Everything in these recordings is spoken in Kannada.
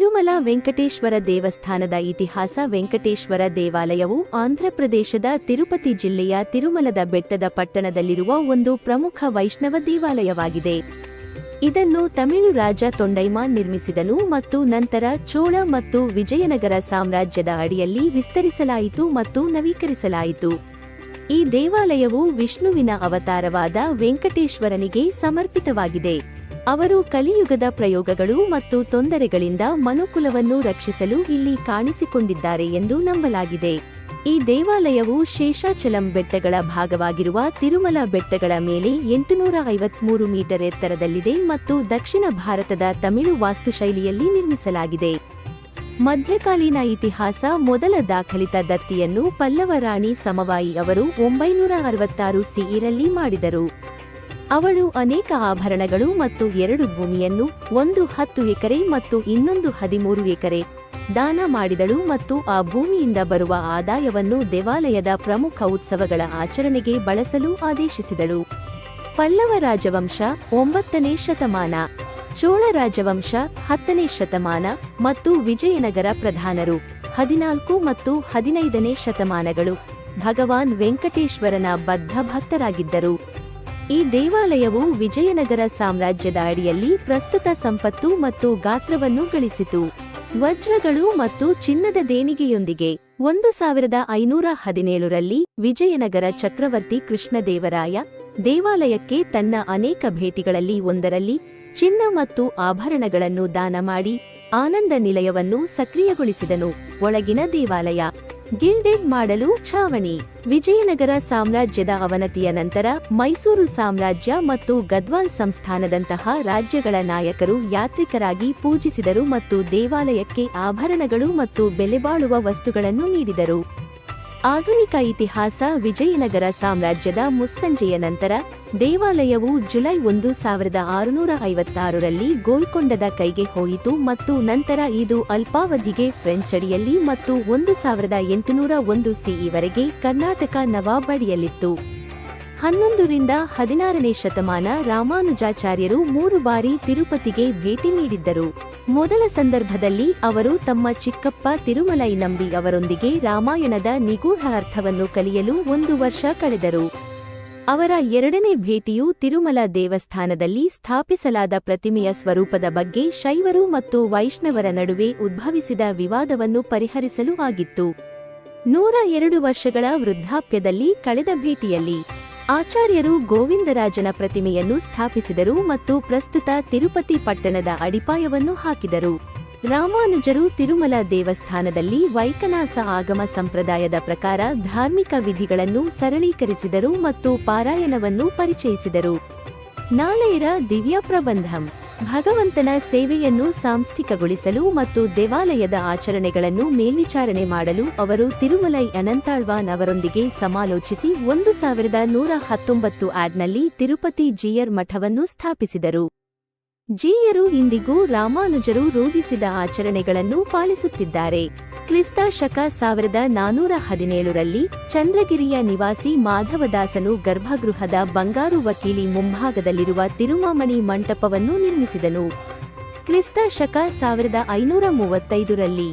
ತಿರುಮಲ ವೆಂಕಟೇಶ್ವರ ದೇವಸ್ಥಾನದ ಇತಿಹಾಸ. ವೆಂಕಟೇಶ್ವರ ದೇವಾಲಯವು ಆಂಧ್ರಪ್ರದೇಶದ ತಿರುಪತಿ ಜಿಲ್ಲೆಯ ತಿರುಮಲದ ಬೆಟ್ಟದ ಪಟ್ಟಣದಲ್ಲಿರುವ ಒಂದು ಪ್ರಮುಖ ವೈಷ್ಣವ ದೇವಾಲಯವಾಗಿದೆ. ಇದನ್ನು ತಮಿಳು ರಾಜ ತೊಂಡೈಮಾನ್ ನಿರ್ಮಿಸಿದನು ಮತ್ತು ನಂತರ ಚೋಳ ಮತ್ತು ವಿಜಯನಗರ ಸಾಮ್ರಾಜ್ಯದ ಅಡಿಯಲ್ಲಿ ವಿಸ್ತರಿಸಲಾಯಿತು ಮತ್ತು ನವೀಕರಿಸಲಾಯಿತು. ಈ ದೇವಾಲಯವು ವಿಷ್ಣುವಿನ ಅವತಾರವಾದ ವೆಂಕಟೇಶ್ವರನಿಗೆ ಸಮರ್ಪಿತವಾಗಿದೆ. ಅವರು ಕಲಿಯುಗದ ಪ್ರಯೋಗಗಳು ಮತ್ತು ತೊಂದರೆಗಳಿಂದ ಮನುಕುಲವನ್ನು ರಕ್ಷಿಸಲು ಇಲ್ಲಿ ಕಾಣಿಸಿಕೊಂಡಿದ್ದಾರೆ ಎಂದು ನಂಬಲಾಗಿದೆ. ಈ ದೇವಾಲಯವು ಶೇಷಾಚಲಂ ಬೆಟ್ಟಗಳ ಭಾಗವಾಗಿರುವ ತಿರುಮಲ ಬೆಟ್ಟಗಳ ಮೇಲೆ 853 ಮೀಟರ್ ಎತ್ತರದಲ್ಲಿದೆ ಮತ್ತು ದಕ್ಷಿಣ ಭಾರತದ ತಮಿಳು ವಾಸ್ತುಶೈಲಿಯಲ್ಲಿ ನಿರ್ಮಿಸಲಾಗಿದೆ. ಮಧ್ಯಕಾಲೀನ ಇತಿಹಾಸ. ಮೊದಲ ದಾಖಲಿತ ದತ್ತಿಯನ್ನು ಪಲ್ಲವ ರಾಣಿ ಸಮವಾಯಿ ಅವರು 966 ಸಿಇರಲ್ಲಿ ಮಾಡಿದರು. ಅವಳು ಅನೇಕ ಆಭರಣಗಳು ಮತ್ತು 2 ಭೂಮಿಯನ್ನು, ಒಂದು 10 ಎಕರೆ ಮತ್ತು ಇನ್ನೊಂದು 13 ಎಕರೆ ದಾನ ಮಾಡಿದಳು ಮತ್ತು ಆ ಭೂಮಿಯಿಂದ ಬರುವ ಆದಾಯವನ್ನು ದೇವಾಲಯದ ಪ್ರಮುಖ ಉತ್ಸವಗಳ ಆಚರಣೆಗೆ ಬಳಸಲು ಆದೇಶಿಸಿದಳು. ಪಲ್ಲವ ರಾಜವಂಶ 9ನೇ ಶತಮಾನ, ಚೋಳ ರಾಜವಂಶ 10ನೇ ಶತಮಾನ ಮತ್ತು ವಿಜಯನಗರ ಪ್ರಧಾನರು 14 ಮತ್ತು 15ನೇ ಶತಮಾನಗಳು ಭಗವಾನ್ ವೆಂಕಟೇಶ್ವರನ ಬದ್ಧ ಭಕ್ತರಾಗಿದ್ದರು. ಈ ದೇವಾಲಯವು ವಿಜಯನಗರ ಸಾಮ್ರಾಜ್ಯದ ಅಡಿಯಲ್ಲಿ ಪ್ರಸ್ತುತ ಸಂಪತ್ತು ಮತ್ತು ಗಾತ್ರವನ್ನು ಗಳಿಸಿತು. ವಜ್ರಗಳು ಮತ್ತು ಚಿನ್ನದ ದೇಣಿಗೆಯೊಂದಿಗೆ 1517ರಲ್ಲಿ ವಿಜಯನಗರ ಚಕ್ರವರ್ತಿ ಕೃಷ್ಣದೇವರಾಯ ದೇವಾಲಯಕ್ಕೆ ತನ್ನ ಅನೇಕ ಭೇಟಿಗಳಲ್ಲಿ ಒಂದರಲ್ಲಿ ಚಿನ್ನ ಮತ್ತು ಆಭರಣಗಳನ್ನು ದಾನ ಮಾಡಿ ಆನಂದ ನಿಲಯವನ್ನು ಸಕ್ರಿಯಗೊಳಿಸಿದನು. ಒಳಗಿನ ದೇವಾಲಯ ಗಿಲ್ಡೆಡ್ ಮಾಡಲು ಛಾವಣಿ. ವಿಜಯನಗರ ಸಾಮ್ರಾಜ್ಯದ ಅವನತಿಯ ನಂತರ ಮೈಸೂರು ಸಾಮ್ರಾಜ್ಯ ಮತ್ತು ಗದ್ವಾಲ್ ಸಂಸ್ಥಾನದಂತಹ ರಾಜ್ಯಗಳ ನಾಯಕರು ಯಾತ್ರಿಕರಾಗಿ ಪೂಜಿಸಿದರು ಮತ್ತು ದೇವಾಲಯಕ್ಕೆ ಆಭರಣಗಳು ಮತ್ತು ಬೆಲೆಬಾಳುವ ವಸ್ತುಗಳನ್ನು ನೀಡಿದರು. ಆಧುನಿಕ ಇತಿಹಾಸ. ವಿಜಯನಗರ ಸಾಮ್ರಾಜ್ಯದ ಮುಸ್ಸಂಜೆಯ ನಂತರ ದೇವಾಲಯವು ಜುಲೈ 1656ರಲ್ಲಿ ಗೋಲ್ಕೊಂಡದ ಕೈಗೆ ಹೋಯಿತು ಮತ್ತು ನಂತರ ಇದು ಅಲ್ಪಾವಧಿಗೆ ಫ್ರೆಂಚ್ ಅಡಿಯಲ್ಲಿ ಮತ್ತು 1801 ಸಿಇವರೆಗೆ ಕರ್ನಾಟಕ ನವಾಬ್ ಅಡಿಯಲ್ಲಿತ್ತು. 11ರಿಂದ 16ನೇ ಶತಮಾನ ರಾಮಾನುಜಾಚಾರ್ಯರು 3 ಬಾರಿ ತಿರುಪತಿಗೆ ಭೇಟಿ ನೀಡಿದ್ದರು. ಮೊದಲ ಸಂದರ್ಭದಲ್ಲಿ ಅವರು ತಮ್ಮ ಚಿಕ್ಕಪ್ಪ ತಿರುಮಲೈ ನಂಬಿ ಅವರೊಂದಿಗೆ ರಾಮಾಯಣದ ನಿಗೂಢ ಅರ್ಥವನ್ನು ಕಲಿಯಲು 1 ವರ್ಷ ಕಳೆದರು. ಅವರ ಎರಡನೇ ಭೇಟಿಯು ತಿರುಮಲ ದೇವಸ್ಥಾನದಲ್ಲಿ ಸ್ಥಾಪಿಸಲಾದ ಪ್ರತಿಮೆಯ ಸ್ವರೂಪದ ಬಗ್ಗೆ ಶೈವರು ಮತ್ತು ವೈಷ್ಣವರ ನಡುವೆ ಉದ್ಭವಿಸಿದ ವಿವಾದವನ್ನು ಪರಿಹರಿಸಲು ಆಗಿತ್ತು. 102 ವರ್ಷಗಳ ವೃದ್ಧಾಪ್ಯದಲ್ಲಿ ಕಳೆದ ಭೇಟಿಯಲ್ಲಿ ಆಚಾರ್ಯರು ಗೋವಿಂದರಾಜನ ಪ್ರತಿಮೆಯನ್ನು ಸ್ಥಾಪಿಸಿದರು ಮತ್ತು ಪ್ರಸ್ತುತ ತಿರುಪತಿ ಪಟ್ಟಣದ ಅಡಿಪಾಯವನ್ನು ಹಾಕಿದರು. ರಾಮಾನುಜರು ತಿರುಮಲ ದೇವಸ್ಥಾನದಲ್ಲಿ ವೈಕನಾಸ ಆಗಮ ಸಂಪ್ರದಾಯದ ಪ್ರಕಾರ ಧಾರ್ಮಿಕ ವಿಧಿಗಳನ್ನು ಸರಳೀಕರಿಸಿದರು ಮತ್ತು ಪಾರಾಯಣವನ್ನು ಪರಿಚಯಿಸಿದರು. ನಾಳೆಯರ ದಿವ್ಯ ಪ್ರಬಂಧಂ ಭಗವಂತನ ಸೇವೆಯನ್ನು ಸಾಂಸ್ಥಿಕಗೊಳಿಸಲು ಮತ್ತು ದೇವಾಲಯದ ಆಚರಣೆಗಳನ್ನು ಮೇಲ್ವಿಚಾರಣೆ ಮಾಡಲು ಅವರು ತಿರುಮಲೈ ಅನಂತಾಳ್ವಾನ್ ಅವರೊಂದಿಗೆ ಸಮಾಲೋಚಿಸಿ 1119 ಆಡ್ನಲ್ಲಿ ತಿರುಪತಿ ಜೀಯರ್ ಮಠವನ್ನು ಸ್ಥಾಪಿಸಿದರು. ಜೀಯರು ಇಂದಿಗೂ ರಾಮಾನುಜರು ರೂಢಿಸಿದ ಆಚರಣೆಗಳನ್ನು ಪಾಲಿಸುತ್ತಿದ್ದಾರೆ. ಕ್ರಿಸ್ತ ಶಕ 1417ರಲ್ಲಿ ಚಂದ್ರಗಿರಿಯ ನಿವಾಸಿ ಮಾಧವದಾಸನು ಗರ್ಭಗೃಹದ ಬಂಗಾರು ವಕೀಲಿ ಮುಂಭಾಗದಲ್ಲಿರುವ ತಿರುಮಾಮಣಿ ಮಂಟಪವನ್ನು ನಿರ್ಮಿಸಿದನು. ಕ್ರಿಸ್ತ ಶಕ 1535ರಲ್ಲಿ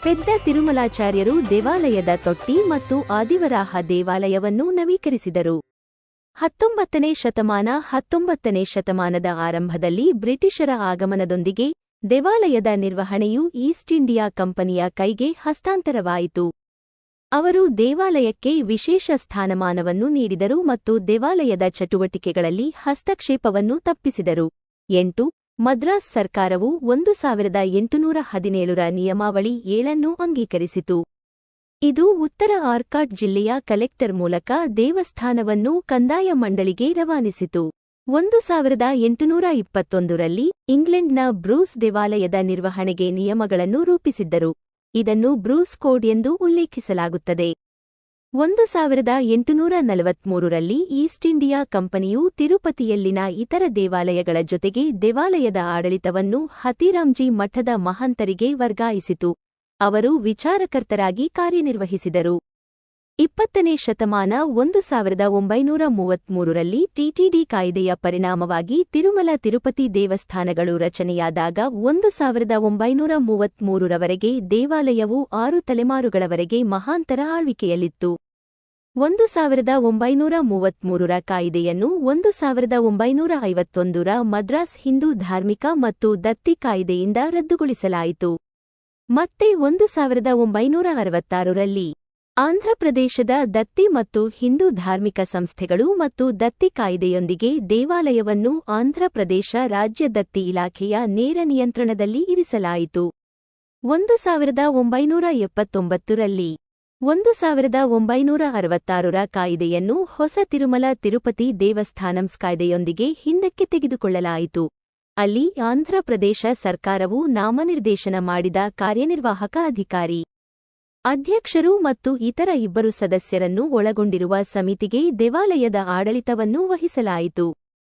ಪೆದ್ದ ತಿರುಮಲಾಚಾರ್ಯರು ದೇವಾಲಯದ ತೊಟ್ಟಿ ಮತ್ತು ಆದಿವರಾಹ ದೇವಾಲಯವನ್ನು ನವೀಕರಿಸಿದರು. 19ನೇ ಶತಮಾನ 19ನೇ ಶತಮಾನದ ಆರಂಭದಲ್ಲಿ ಬ್ರಿಟಿಷರ ಆಗಮನದೊಂದಿಗೆ ದೇವಾಲಯದ ನಿರ್ವಹಣೆಯು ಈಸ್ಟ್ ಇಂಡಿಯಾ ಕಂಪನಿಯ ಕೈಗೆ ಹಸ್ತಾಂತರವಾಯಿತು. ಅವರು ದೇವಾಲಯಕ್ಕೆ ವಿಶೇಷ ಸ್ಥಾನಮಾನವನ್ನು ನೀಡಿದರು ಮತ್ತು ದೇವಾಲಯದ ಚಟುವಟಿಕೆಗಳಲ್ಲಿ ಹಸ್ತಕ್ಷೇಪವನ್ನು ತಪ್ಪಿಸಿದರು. 8. ಮದ್ರಾಸ್ ಸರ್ಕಾರವು 1817ರ ನಿಯಮಾವಳಿ 7 ಅಂಗೀಕರಿಸಿತು. ಇದು ಉತ್ತರ ಆರ್ಕಾಟ್ ಜಿಲ್ಲೆಯ ಕಲೆಕ್ಟರ್ ಮೂಲಕ ದೇವಸ್ಥಾನವನ್ನು ಕಂದಾಯ ಮಂಡಳಿಗೆ ರವಾನಿಸಿತು. 1821ರಲ್ಲಿ ಇಂಗ್ಲೆಂಡ್ನ ಬ್ರೂಸ್ ದೇವಾಲಯದ ನಿರ್ವಹಣೆಗೆ ನಿಯಮಗಳನ್ನು ರೂಪಿಸಿದ್ದರು. ಇದನ್ನು ಬ್ರೂಸ್ ಕೋಡ್ ಎಂದು ಉಲ್ಲೇಖಿಸಲಾಗುತ್ತದೆ. 1843ರಲ್ಲಿ ಈಸ್ಟ್ ಇಂಡಿಯಾ ಕಂಪನಿಯು ತಿರುಪತಿಯಲ್ಲಿನ ಇತರ ದೇವಾಲಯಗಳ ಜೊತೆಗೆ ದೇವಾಲಯದ ಆಡಳಿತವನ್ನು ಹತಿರಾಮ್ಜಿ ಮಠದ ಮಹಂತರಿಗೆ ವರ್ಗಾಯಿಸಿತು. ಅವರು ವಿಚಾರಕರ್ತರಾಗಿ ಕಾರ್ಯನಿರ್ವಹಿಸಿದರು. 20ನೇ ಶತಮಾನ 1933ರಲ್ಲಿ ಟಿಟಿಡಿ ಕಾಯ್ದೆಯ ಪರಿಣಾಮವಾಗಿ ತಿರುಮಲ ತಿರುಪತಿ ದೇವಸ್ಥಾನಗಳು ರಚನೆಯಾದಾಗ 1933ರವರೆಗೆ ದೇವಾಲಯವು 6 ತಲೆಮಾರುಗಳವರೆಗೆ ಮಹಾಂತರ ಆಳ್ವಿಕೆಯಲ್ಲಿತ್ತು. 1933ರ ಕಾಯ್ದೆಯನ್ನು 1951ರ ಮದ್ರಾಸ್ ಹಿಂದೂ ಧಾರ್ಮಿಕ ಮತ್ತು ದತ್ತಿ ಕಾಯ್ದೆಯಿಂದ ರದ್ದುಗೊಳಿಸಲಾಯಿತು. ಮತ್ತೆ 1966ರಲ್ಲಿ ಆಂಧ್ರಪ್ರದೇಶದ ದತ್ತಿ ಮತ್ತು ಹಿಂದೂ ಧಾರ್ಮಿಕ ಸಂಸ್ಥೆಗಳು ಮತ್ತು ದತ್ತಿ ಕಾಯ್ದೆಯೊಂದಿಗೆ ದೇವಾಲಯವನ್ನು ಆಂಧ್ರಪ್ರದೇಶ ರಾಜ್ಯ ದತ್ತಿ ಇಲಾಖೆಯ ನೇರ ನಿಯಂತ್ರಣದಲ್ಲಿ ಇರಿಸಲಾಯಿತು. 1979ರಲ್ಲಿ 1966ರ ಕಾಯ್ದೆಯನ್ನು ಹೊಸ ತಿರುಮಲ ತಿರುಪತಿ ದೇವಸ್ಥಾನಂಸ್ ಕಾಯ್ದೆಯೊಂದಿಗೆ ಹಿಂದಕ್ಕೆ ತೆಗೆದುಕೊಳ್ಳಲಾಯಿತು. ಅಲ್ಲಿ ಆಂಧ್ರಪ್ರದೇಶ ಸರ್ಕಾರವು ನಾಮನಿರ್ದೇಶನ ಮಾಡಿದ ಕಾರ್ಯನಿರ್ವಾಹಕ ಅಧಿಕಾರಿ, ಅಧ್ಯಕ್ಷರು ಮತ್ತು ಇತರ 2 ಸದಸ್ಯರನ್ನು ಒಳಗೊಂಡಿರುವ ಸಮಿತಿಗೆ ದೇವಾಲಯದ ಆಡಳಿತವನ್ನು ವಹಿಸಲಾಯಿತು.